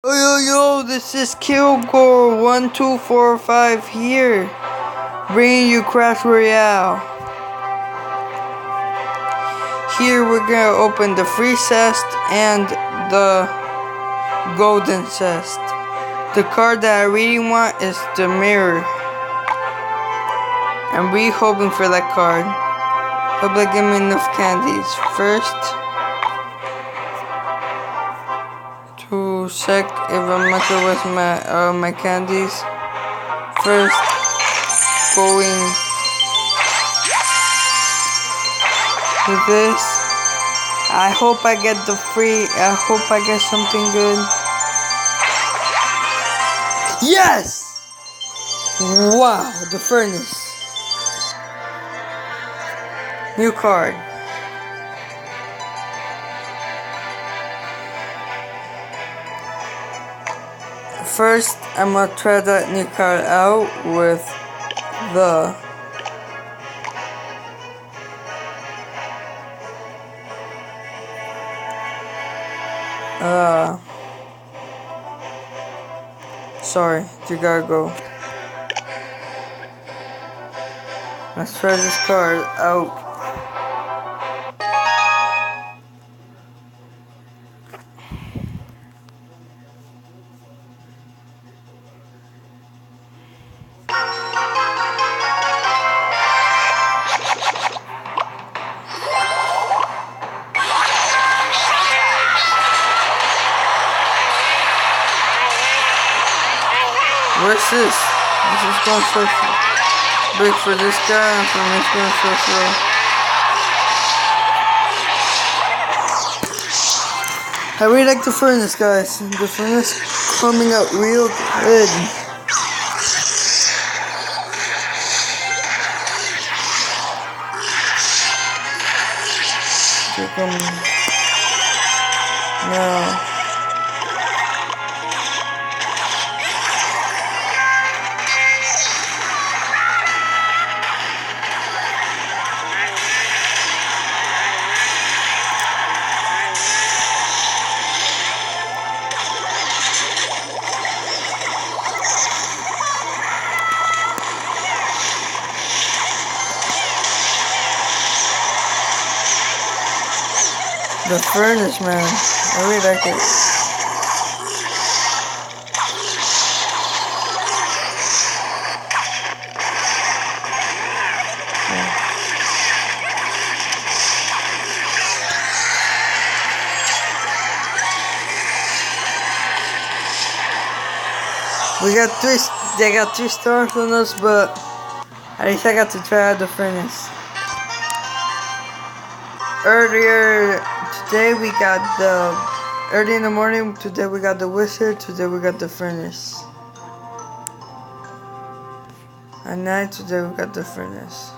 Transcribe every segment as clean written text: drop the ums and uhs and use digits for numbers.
Yo, this is Kilgore1245 here, bringing you Crash Royale. Here we're gonna open the free chest and the golden chest. The card that I really want is the mirror. I'm really hoping for that card. Hope they give me enough candies. First, to check if I'm not good with my candies. First, going to this. I hope I get the free. I hope I get something good. Yes! Wow, the furnace. New card. First, I'm gonna try that new card out with the sorry, you gotta go. Let's try this card out. Where's this? This is going so big for this guy and for me it's going so slow. I really like the furnace, guys. The furnace coming out real good. Now. The furnace, man. I really like it. Yeah. They got 3 stars on us, but at least I got to try out the furnace. Early in the morning, today we got the wizard, today we got the furnace. At night, today we got the furnace.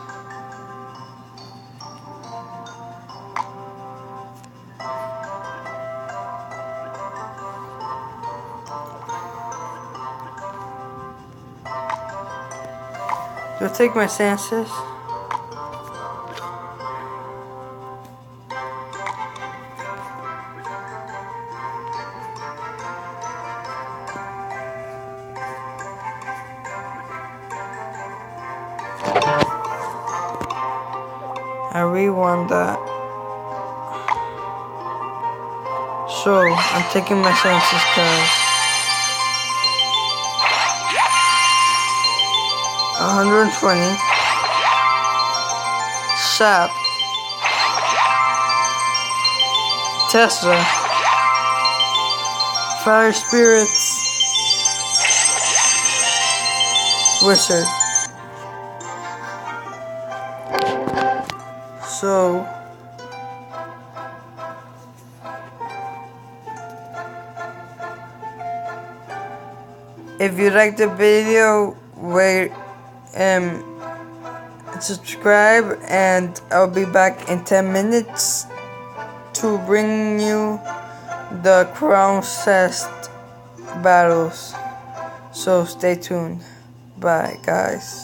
Do I take my chances? I really want that. So, I'm taking my chances, guys. 120. Sap. Tesla. Fire Spirits. Wizard. So, if you like the video, subscribe, and I'll be back in 10 minutes to bring you the Crown Chest battles. So stay tuned. Bye, guys.